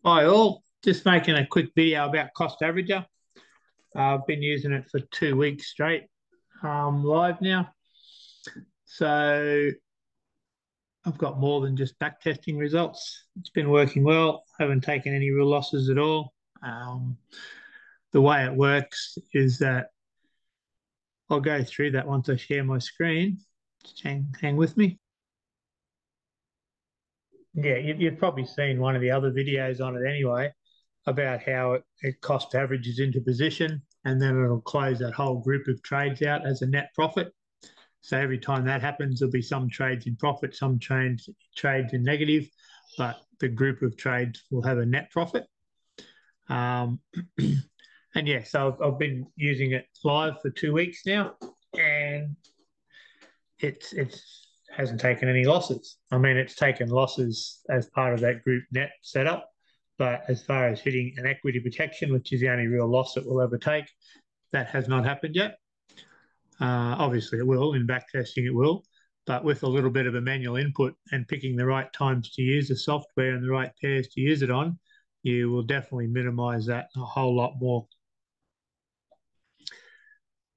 Hi all, just making a quick video about Cost Averager. I've been using it for 2 weeks straight, live now. So I've got more than just back testing results. It's been working well. Haven't taken any real losses at all. The way it works is that I'll go through that once I share my screen. Just hang with me. Yeah, you've probably seen one of the other videos on it anyway, about how it cost averages into position and then it'll close that whole group of trades out as a net profit. So every time that happens, there'll be some trades in profit, some trades in negative, but the group of trades will have a net profit. Um, and yeah, so I've been using it live for 2 weeks now, and it's hasn't taken any losses. I mean, it's taken losses as part of that group net setup, but as far as hitting an equity protection, which is the only real loss it will ever take, that has not happened yet. Obviously, it will in backtesting. It will, but with a little bit of a manual input and picking the right times to use the software and the right pairs to use it on, you will definitely minimise that a whole lot more.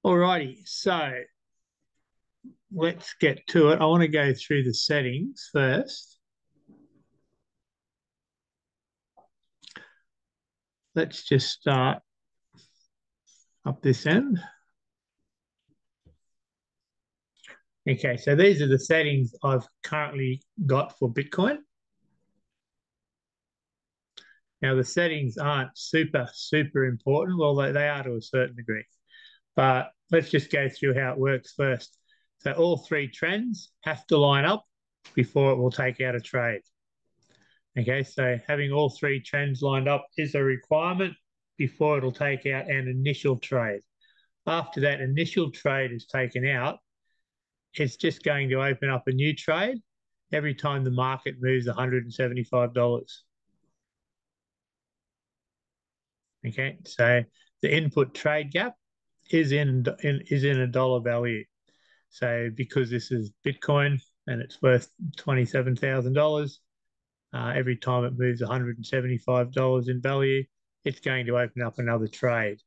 Alrighty, so let's get to it. I want to go through the settings first. Let's just start up this end. Okay, so these are the settings I've currently got for Bitcoin. Now, the settings aren't super important. Well, they are to a certain degree. But let's just go through how it works first. So all three trends have to line up before it will take out a trade. Okay, so having all three trends lined up is a requirement before it'll take out an initial trade. After that initial trade is taken out, it's just going to open up a new trade every time the market moves $175. Okay, so the input trade gap is in a dollar value. So because this is Bitcoin and it's worth $27,000, every time it moves $175 in value, it's going to open up another trade.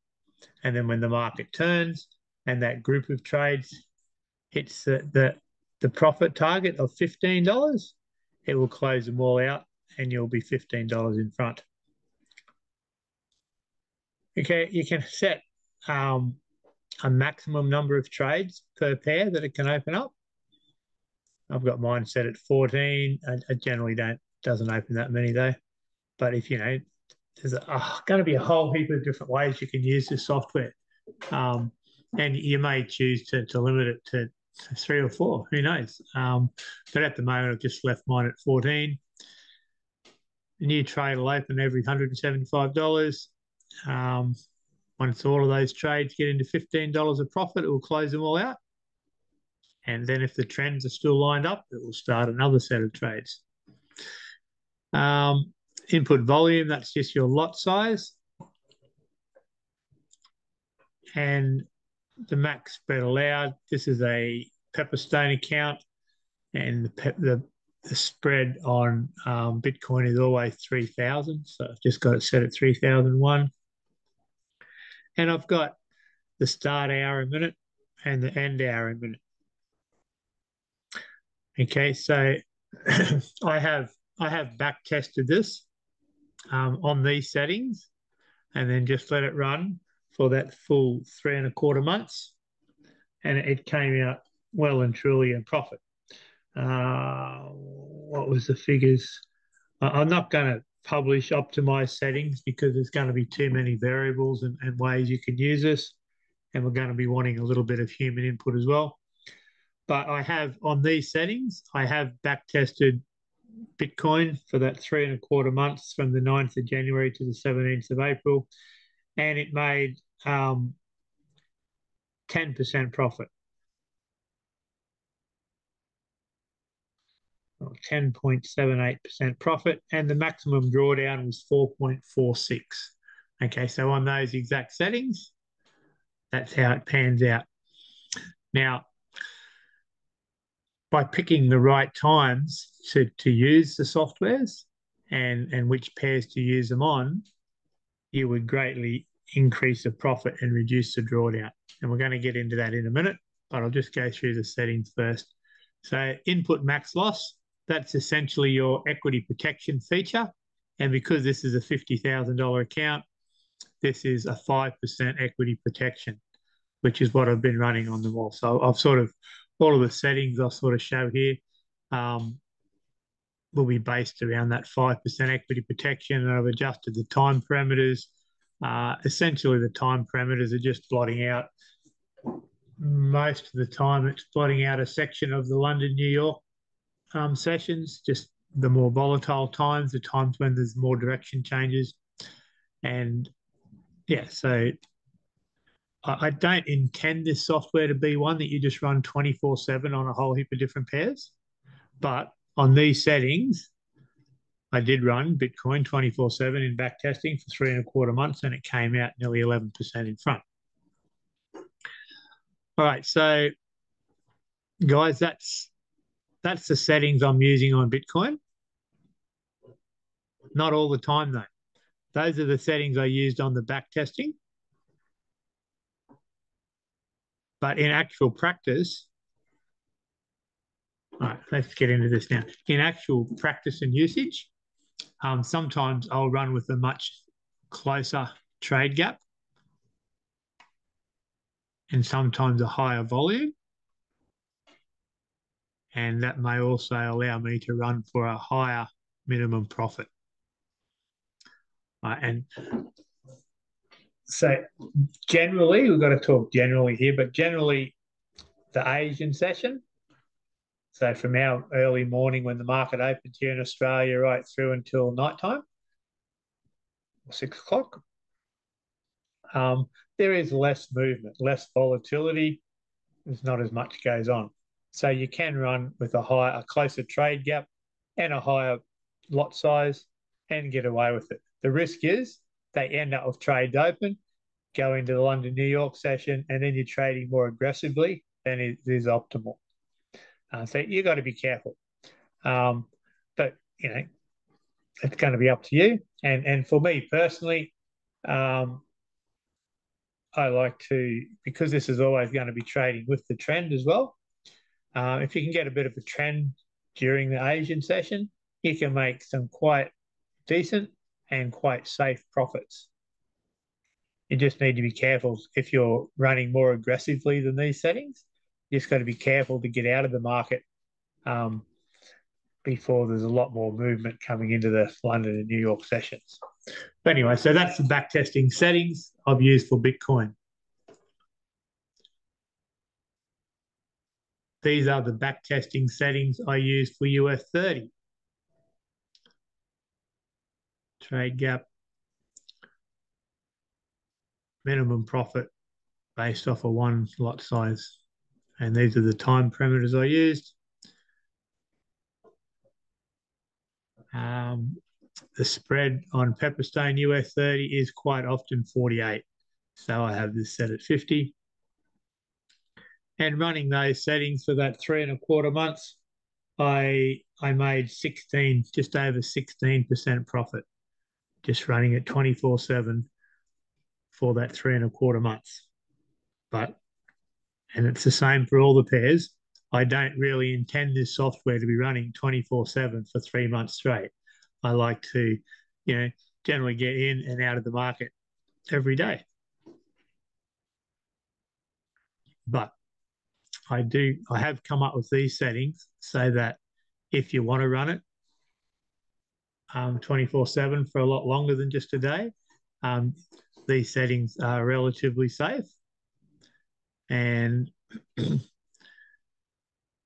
And then when the market turns and that group of trades hits the profit target of $15, it will close them all out and you'll be $15 in front. Okay, you can set a maximum number of trades per pair that it can open up. I've got mine set at 14. I generally doesn't open that many though. But if there's going to be a whole heap of different ways you can use this software. And you may choose to limit it to 3 or 4, who knows? But at the moment, I've just left mine at 14. The new trade will open every $175. Once all of those trades get into $15 of profit, it will close them all out. And then if the trends are still lined up, it will start another set of trades. Input volume, that's just your lot size. And the max spread allowed, this is a Pepperstone account, and the spread on Bitcoin is always 3,000. So I've just got it set at 3,001. And I've got the start hour a minute and the end hour a minute. Okay, so I have back tested this on these settings and then just let it run for that full 3.25 months. And it came out well and truly in profit. What was the figures? I'm not going to publish optimized settings because there's going to be too many variables and ways you can use this. And we're going to be wanting a little bit of human input as well. But I have on these settings, I have back tested Bitcoin for that 3.25 months from the 9th of January to the 17th of April. And it made 10% profit. 10.78% profit, and the maximum drawdown was 4.46. Okay, so on those exact settings, that's how it pans out. Now, by picking the right times to use the softwares, and which pairs to use them on, you would greatly increase the profit and reduce the drawdown. And we're going to get into that in a minute, but I'll just go through the settings first. So input max loss, that's essentially your equity protection feature. And because this is a $50,000 account, this is a 5% equity protection, which is what I've been running on them all. So I've sort of, all of the settings I'll sort of show here will be based around that 5% equity protection. And I've adjusted the time parameters. Essentially, the time parameters are just blotting out, most of the time, it's blotting out a section of the London, New York sessions, just the more volatile times, the times when there's more direction changes. And yeah, so I don't intend this software to be one that you just run 24/7 on a whole heap of different pairs. But on these settings, I did run Bitcoin 24/7 in back testing for 3.25 months, and it came out nearly 11% in front. All right, so guys, that's the settings I'm using on Bitcoin. Not all the time though. Those are the settings I used on the back testing. But in actual practice, all right, let's get into this now. In actual practice and usage, sometimes I'll run with a much closer trade gap and sometimes a higher volume. And that may also allow me to run for a higher minimum profit. And so generally, we've got to talk generally here, but generally the Asian session, so from our early morning when the market opens here in Australia right through until nighttime, 6 o'clock, there is less movement, less volatility. There's not as much goes on. So you can run with a closer trade gap and a higher lot size and get away with it. The risk is they end up with trades open, go into the London, New York session, and then you're trading more aggressively than it is optimal. So you've got to be careful. But, you know, it's going to be up to you. And for me personally, I like to, because this is always going to be trading with the trend as well. If you can get a bit of a trend during the Asian session, you can make some quite decent and quite safe profits. You just need to be careful if you're running more aggressively than these settings. You just got to be careful to get out of the market before there's a lot more movement coming into the London and New York sessions. But anyway, so that's the backtesting settings I've used for Bitcoin. These are the backtesting settings I use for US30. Trade gap, minimum profit based off of one lot size. And these are the time parameters I used. The spread on Pepperstone US30 is quite often 48. So I have this set at 50. And running those settings for that 3.25 months, I made just over 16% profit, just running it 24/7 for that 3.25 months. And it's the same for all the pairs. I don't really intend this software to be running 24/7 for 3 months straight. I like to, generally get in and out of the market every day. But I have come up with these settings so that if you want to run it 24/7 for a lot longer than just a day, these settings are relatively safe. And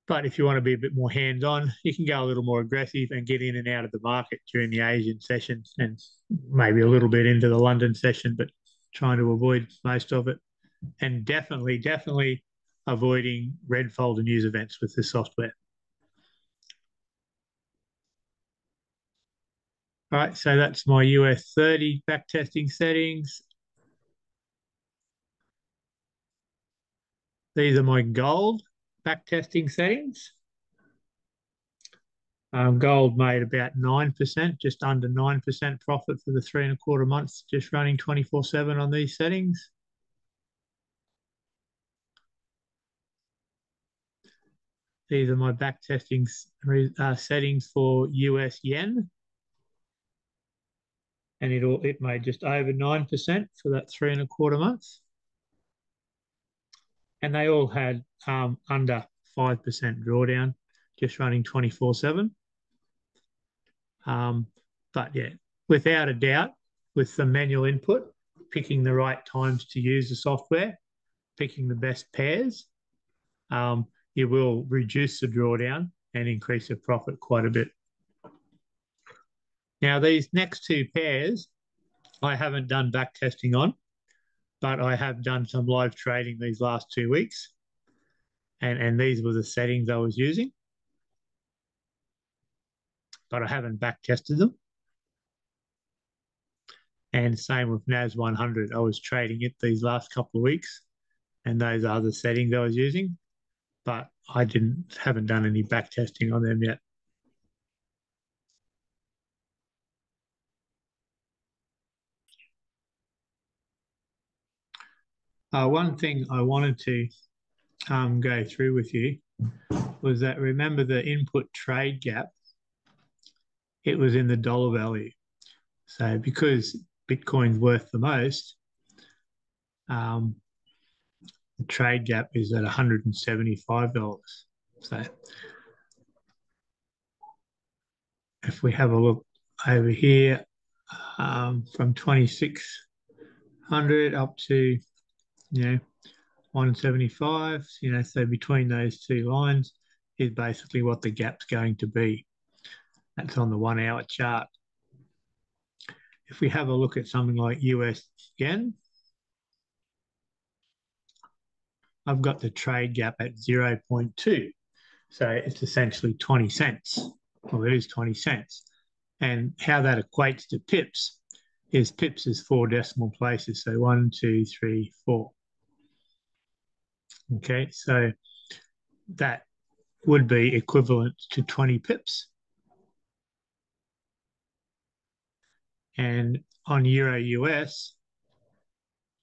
but if you want to be a bit more hands-on, you can go a little more aggressive and get in and out of the market during the Asian sessions and maybe a little bit into the London session, but trying to avoid most of it. And definitely avoiding red folder news events with this software. All right, so that's my US30 backtesting settings. These are my gold backtesting settings. Gold made about 9%, just under 9% profit for the 3.25 months, just running 24/7 on these settings. These are my back testing settings for US yen, and it made just over 9% for that 3.25 months, and they all had under 5% drawdown, just running 24/7. But yeah, without a doubt, with the manual input, picking the right times to use the software, picking the best pairs, you will reduce the drawdown and increase your profit quite a bit. Now, these next two pairs, I haven't done back testing on, but I have done some live trading these last 2 weeks. And these were the settings I was using, but I haven't back tested them. And same with NAS 100. I was trading it these last couple of weeks, and those are the settings I was using, but I haven't done any back testing on them yet. One thing I wanted to go through with you was that, remember the input trade gap? It was in the dollar value. So because Bitcoin's worth the most, the trade gap is at $175. So if we have a look over here, from 2,600 up to 175, so between those two lines is basically what the gap's going to be. That's on the 1 hour chart. If we have a look at something like US yen, I've got the trade gap at 0.2. So it's essentially 20 cents. Well, it is 20 cents. And how that equates to pips is 4 decimal places. So 1, 2, 3, 4. Okay, so that would be equivalent to 20 pips. And on Euro US,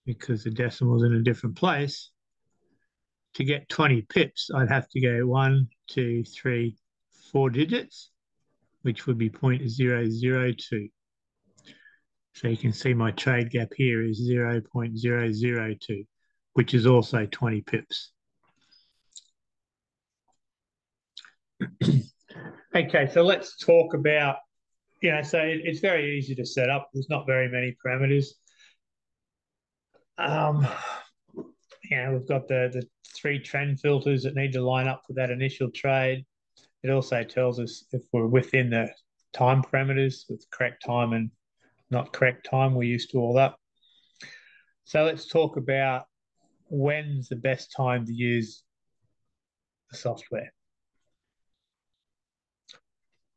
because the decimal's in a different place, to get 20 pips, I'd have to go 1, 2, 3, 4 digits, which would be 0.002. So you can see my trade gap here is 0.002, which is also 20 pips. Okay, so let's talk about, so it's very easy to set up. There's not very many parameters. We've got the 3 trend filters that need to line up for that initial trade. It also tells us if we're within the time parameters with correct time and not correct time. We're used to all that. So let's talk about when's the best time to use the software.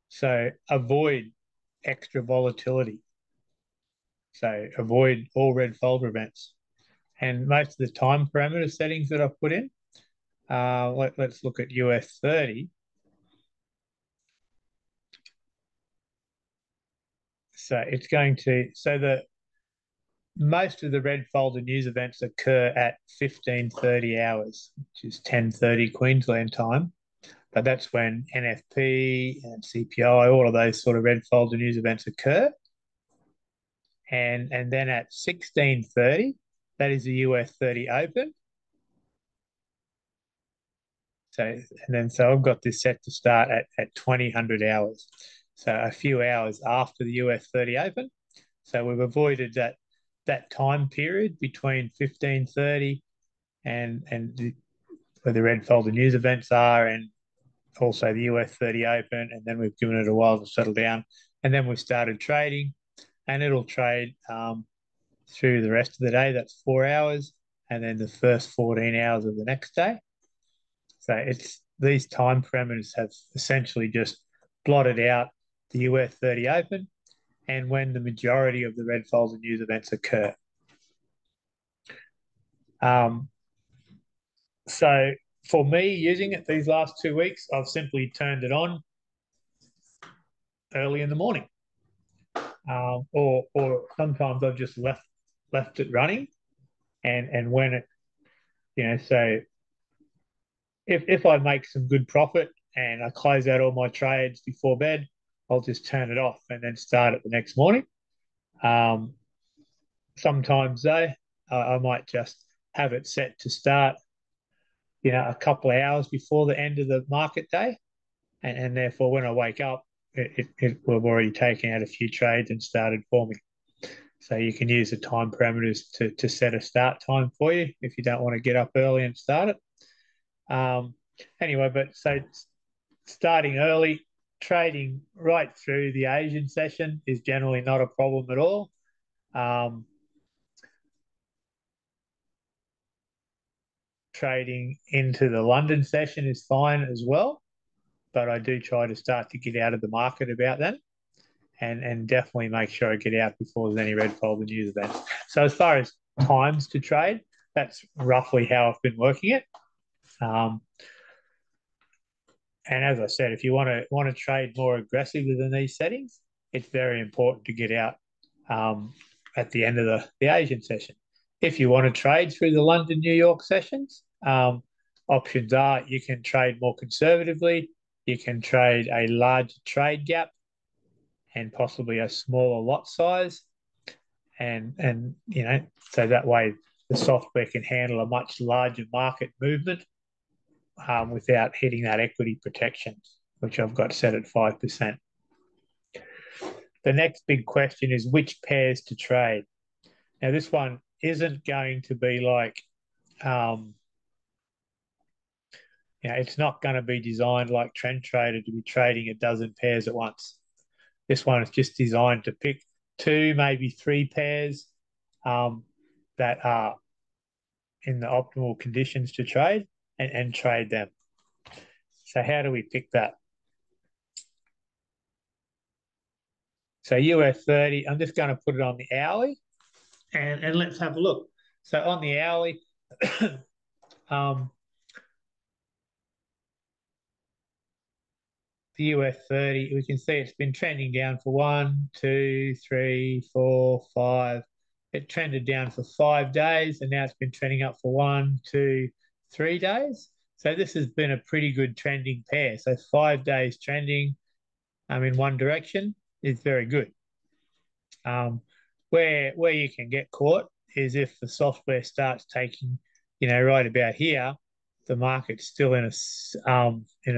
So avoid extra volatility. So avoid all red folder events. And most of the time parameter settings that I've put in, let's look at US 30. So it's going to, most of the red folder news events occur at 15:30 hours, which is 10:30 Queensland time. But that's when NFP and CPI, all of those sort of red folder news events occur. And then at 16:30, that is the US 30 open. So I've got this set to start at 2000 hours. So a few hours after the US 30 open. So we've avoided that time period between 15:30 and where the red folder news events are, and also the US 30 open, and then we've given it a while to settle down, and then we've started trading, and it'll trade through the rest of the day. That's 4 hours, and then the first 14 hours of the next day. So these time parameters have essentially just blotted out the US 30 open and when the majority of the red folder news events occur. So for me, using it these last 2 weeks, I've simply turned it on early in the morning, or sometimes I've just left it running, and when it, so if I make some good profit and I close out all my trades before bed, I'll just turn it off and then start it the next morning. Um, Sometimes though, I might just have it set to start, a couple of hours before the end of the market day, and therefore when I wake up, it will have already taken out a few trades and started for me. So you can use the time parameters to set a start time for you if you don't want to get up early and start it. Anyway, but so starting early, trading right through the Asian session is generally not a problem at all. Trading into the London session is fine as well, but I do try to start to get out of the market about then, and definitely make sure I get out before there's any red folder news events. So as far as times to trade, that's roughly how I've been working it. And as I said, if you want to trade more aggressively than these settings, it's very important to get out at the end of the Asian session. If you want to trade through the London, New York sessions, options are you can trade more conservatively, you can trade a larger trade gap and possibly a smaller lot size, and so that way the software can handle a much larger market movement without hitting that equity protection, which I've got set at 5%. The next big question is which pairs to trade. Now, this one isn't going to be like, it's not going to be designed like Trend Trader to be trading a dozen pairs at once. This one is just designed to pick 2, maybe 3 pairs that are in the optimal conditions to trade and trade them. So how do we pick that? So US 30, I'm just going to put it on the hourly and let's have a look. So on the hourly, the US 30, we can see it's been trending down for 1, 2, 3, 4, 5. It trended down for 5 days and now it's been trending up for 1, 2, 3 days. So this has been a pretty good trending pair. So 5 days trending in one direction is very good. Where you can get caught is if the software starts taking, right about here, the market's still in a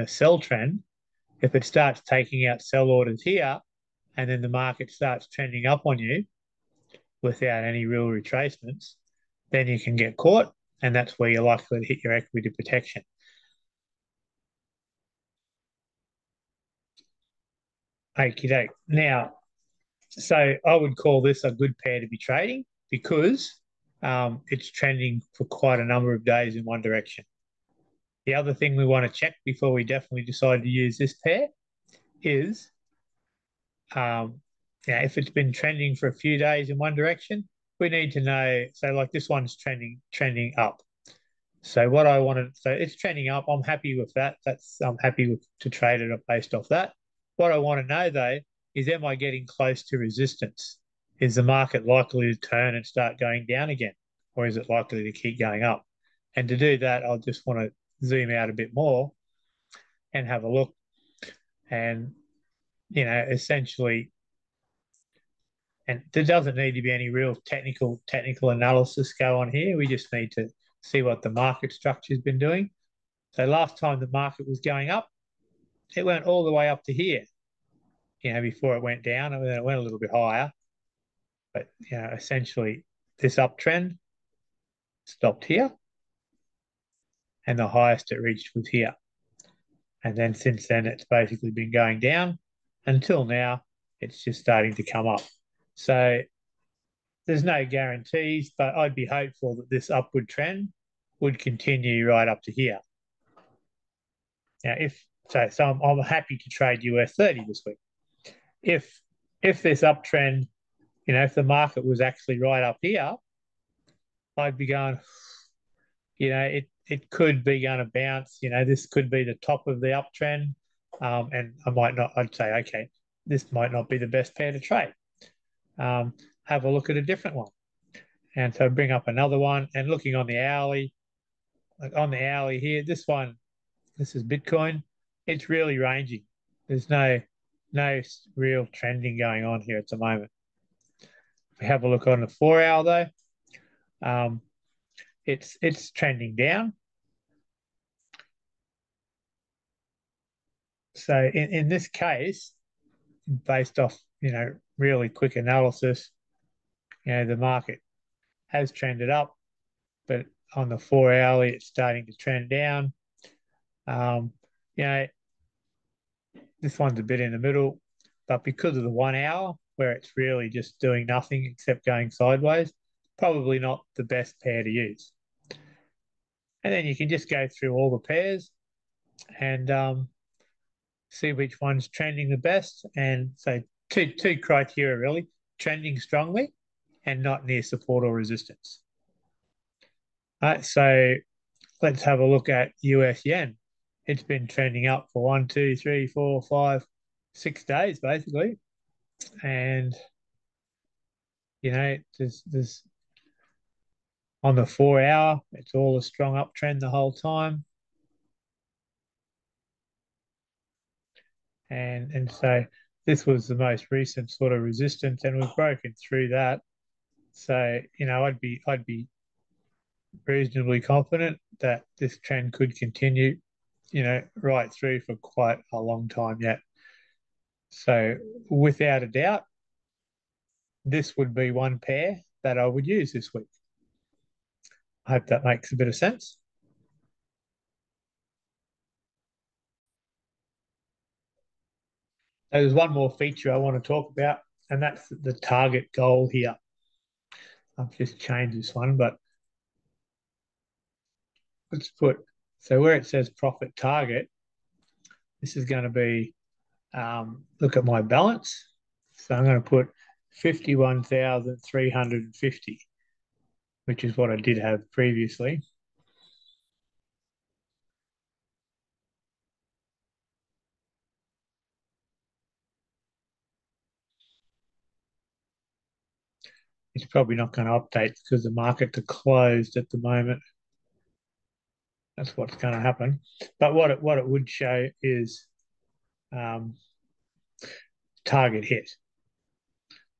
sell trend. If it starts taking out sell orders here, and then the market starts trending up on you without any real retracements, then you can get caught, and that's where you're likely to hit your equity protection. Okie doke. Now, so I would call this a good pair to be trading because it's trending for quite a number of days in one direction. The other thing we want to check before we definitely decide to use this pair is if it's been trending for a few days in one direction, we need to know. So like this one's trending up. So what I wanted, so it's trending up. I'm happy with that. I'm happy to trade it based off that. What I want to know though is, am I getting close to resistance? Is the market likely to turn and start going down again, or is it likely to keep going up? And to do that, I'll just want to zoom out a bit more and have a look. And essentially, and there doesn't need to be any real technical analysis go on here. We just need to see what the market structure has been doing. So last time the market was going up, it went all the way up to here, before it went down, and then it went a little bit higher. But essentially, this uptrend stopped here, and the highest it reached was here. And then since then, it's basically been going down until now. It's just starting to come up. So there's no guarantees, but I'd be hopeful that this upward trend would continue right up to here. Now, I'm happy to trade US 30 this week. If this uptrend, if the market was actually right up here, I'd be going, it could be going to bounce. This could be the top of the uptrend, and I might not. I'd say, okay, this might not be the best pair to trade. Have a look at a different one. And so bring up another one and looking on the hourly, like on the hourly here, this one, this is Bitcoin. It's really ranging. There's no real trending going on here at the moment. If we have a look on the 4 hour though, it's trending down. So in this case, based off, really quick analysis, the market has trended up, but on the 4 hourly, it's starting to trend down. You know, this one's a bit in the middle, but because of the 1 hour where it's really just doing nothing except going sideways, probably not the best pair to use. And then you can just go through all the pairs and see which one's trending the best. And so two criteria really: trending strongly and not near support or resistance. All right, so let's have a look at US yen. It's been trending up for 1, 2, 3, 4, 5, 6 days basically, and there's on the 4 hour, it's all a strong uptrend the whole time, and so this was the most recent sort of resistance, and we've broken through that. So I'd be reasonably confident that this trend could continue, right through for quite a long time yet. So without a doubt, this would be one pair that I would use this week. I hope that makes a bit of sense. There's one more feature I want to talk about, and that's the target goal here. I've just changed this one, but let's so where it says profit target, this is going to be, look at my balance. So I'm going to put 51,350, which is what I did have previously. It's probably not going to update because the markets are closed at the moment. That's what's going to happen. But what it would show is target hit.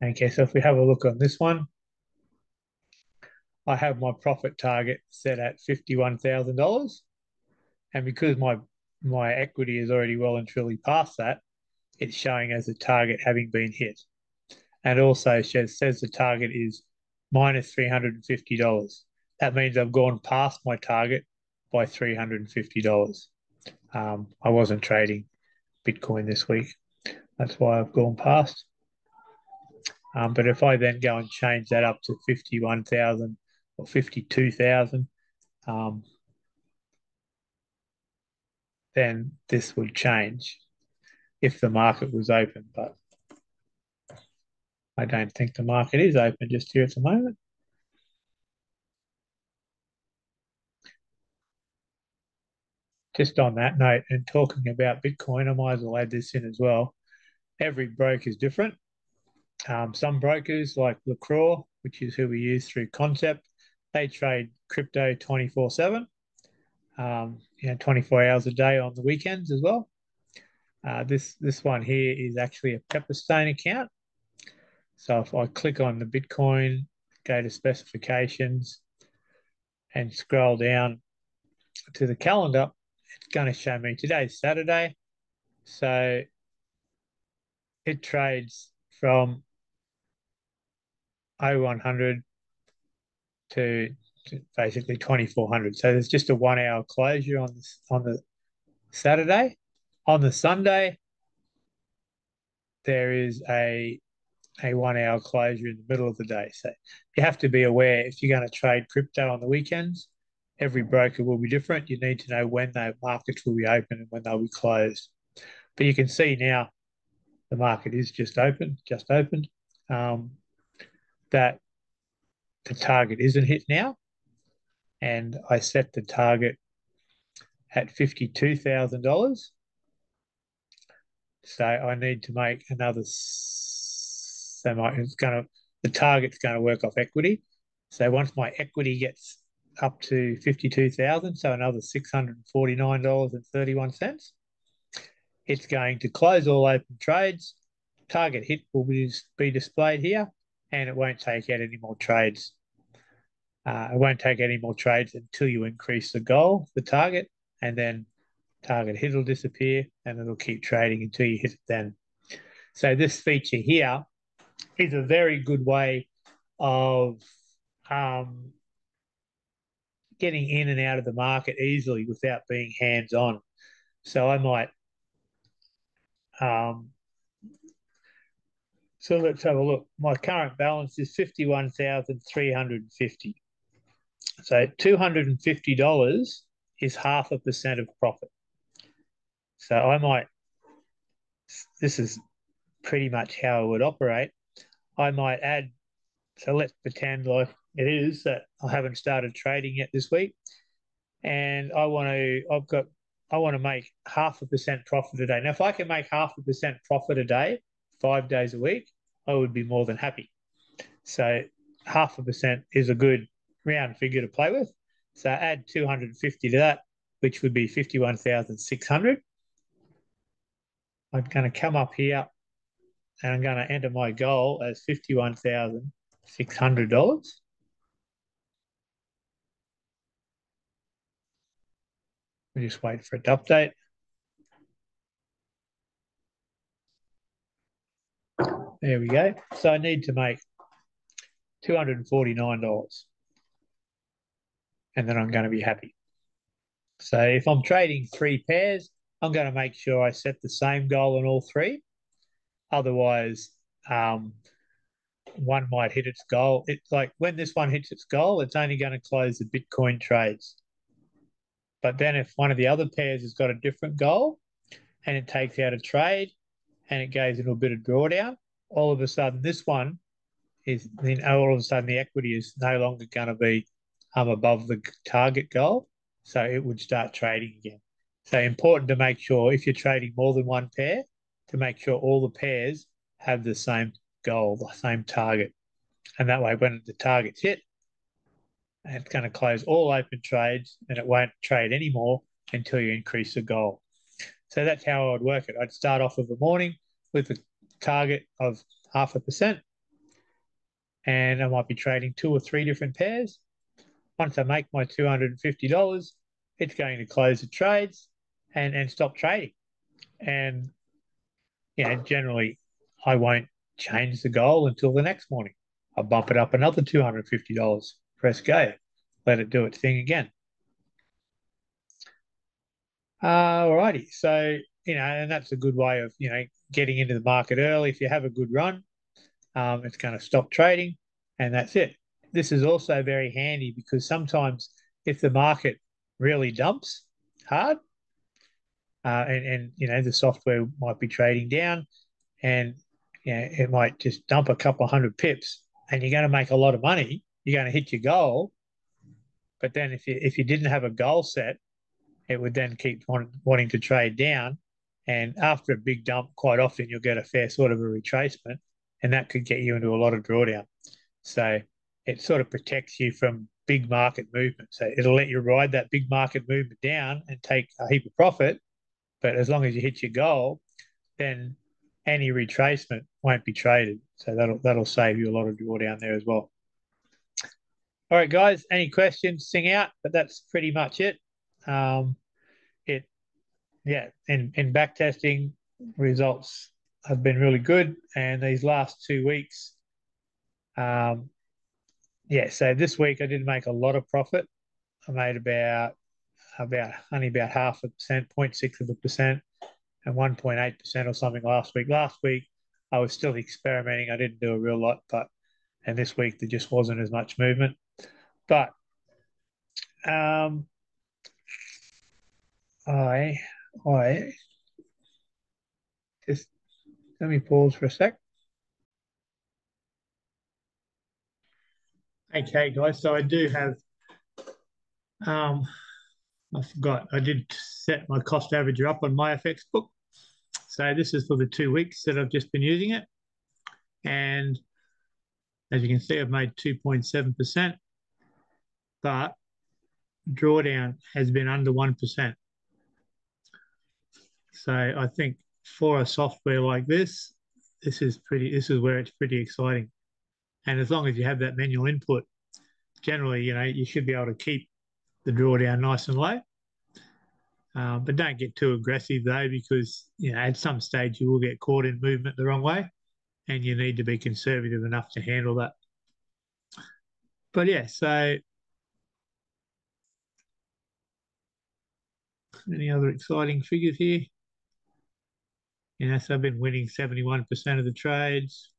Okay, so if we have a look on this one, I have my profit target set at $51,000, and because my equity is already well and truly past that, it's showing as a target having been hit, and also says the target is minus $350. That means I've gone past my target by $350. I wasn't trading Bitcoin this week. That's why I've gone past. But if I then go and change that up to 51,000 or 52,000, then this would change if the market was open. But I don't think the market is open just here at the moment. Just on that note, and talking about Bitcoin, I might as well add this in as well. Every broker is different. Some brokers like LaCroix, which is who we use through Concept, they trade crypto 24/7, 24 hours a day on the weekends as well. This one here is actually a Pepperstone account. So if I click on the Bitcoin, go to specifications, and scroll down to the calendar, it's going to show me today's Saturday. So it trades from 0100 to basically 2400. So there's just a 1 hour closure on the Saturday. On the Sunday, there is a 1 hour closure in the middle of the day. So you have to be aware if you're going to trade crypto on the weekends, every broker will be different. You need to know when the markets will be open and when they'll be closed. But you can see now the market is just opened, that the target isn't hit now. And I set the target at $52,000. So I need to make another. The target's going to work off equity. So once my equity gets up to 52,000, so another $649.31, it's going to close all open trades. Target hit will be displayed here, and it won't take out any more trades. It won't take any more trades until you increase the goal, the target, and then target hit will disappear, and it'll keep trading until you hit it then. So this feature here is a very good way of getting in and out of the market easily without being hands-on. So I might so let's have a look. My current balance is 51,350. So $250 is 0.5% of profit. So I might, this is pretty much how I would operate. I might add, so let's pretend like it is that I haven't started trading yet this week, and I want to make 0.5% profit a day. Now, if I can make 0.5% profit a day, 5 days a week, I would be more than happy. So 0.5% is a good round figure to play with. So add 250 to that, which would be 51,600. I'm going to come up here and I'm going to enter my goal as $51,600. We just wait for it to update. There we go. So I need to make $249, and then I'm going to be happy. So if I'm trading 3 pairs, I'm going to make sure I set the same goal on all 3. Otherwise, one might hit its goal. It's like when this one hits its goal, it's only going to close the Bitcoin trades. But then if one of the other pairs has got a different goal and it takes out a trade and it goes into a bit of drawdown, all of a sudden this one is, then all of a sudden the equity is no longer going to be above the target goal. So it would start trading again. So important to make sure if you're trading more than one pair, to make sure all the pairs have the same goal, the same target. And that way, when the target's hit, it's going to close all open trades and it won't trade anymore until you increase the goal. So that's how I would work it. I'd start off of the morning with a target of 0.5%, and I might be trading 2 or 3 different pairs. Once I make my $250, it's going to close the trades and stop trading. And generally I won't change the goal until the next morning. I'll bump it up another $250, press go, let it do its thing again. Alrighty, so and that's a good way of getting into the market early. If you have a good run, it's going to stop trading, and that's it. This is also very handy because sometimes if the market really dumps hard, and the software might be trading down, and it might just dump a couple of 100 pips, and you're going to make a lot of money. You're going to hit your goal, but then if you didn't have a goal set, it would then keep wanting to trade down. And after a big dump, quite often you'll get a fair sort of a retracement, and that could get you into a lot of drawdown. So it sort of protects you from big market movement. So it'll let you ride that big market movement down and take a heap of profit. But as long as you hit your goal, then any retracement won't be traded. So that'll save you a lot of drawdown there as well. All right, guys, any questions, sing out, but that's pretty much it. In back testing, results have been really good, and these last 2 weeks, so this week I didn't make a lot of profit. I made about only about 0.5%, 0.6%, and 1.8% or something last week. Last week I was still experimenting. I didn't do a real lot, and this week there just wasn't as much movement. But I just let me pause for a sec. Okay, guys. So I do have. I forgot. I did set my cost averager up on my FX book. So this is for the 2 weeks that I've just been using it. And as you can see, I've made 2.7%, but drawdown has been under 1%. So I think for a software like this, this is where it's pretty exciting. And as long as you have that manual input, generally, you should be able to keep the drawdown nice and low. But don't get too aggressive though, because at some stage you will get caught in movement the wrong way, and you need to be conservative enough to handle that. But yeah, so any other exciting figures here? So I've been winning 71% of the trades.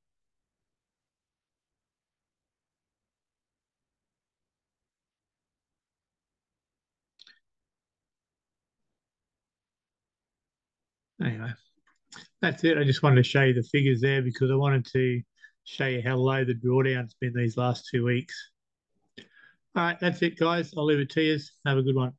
Anyway, that's it. I just wanted to show you the figures there because I wanted to show you how low the drawdown's been these last 2 weeks. All right, that's it, guys. I'll leave it to you. Have a good one.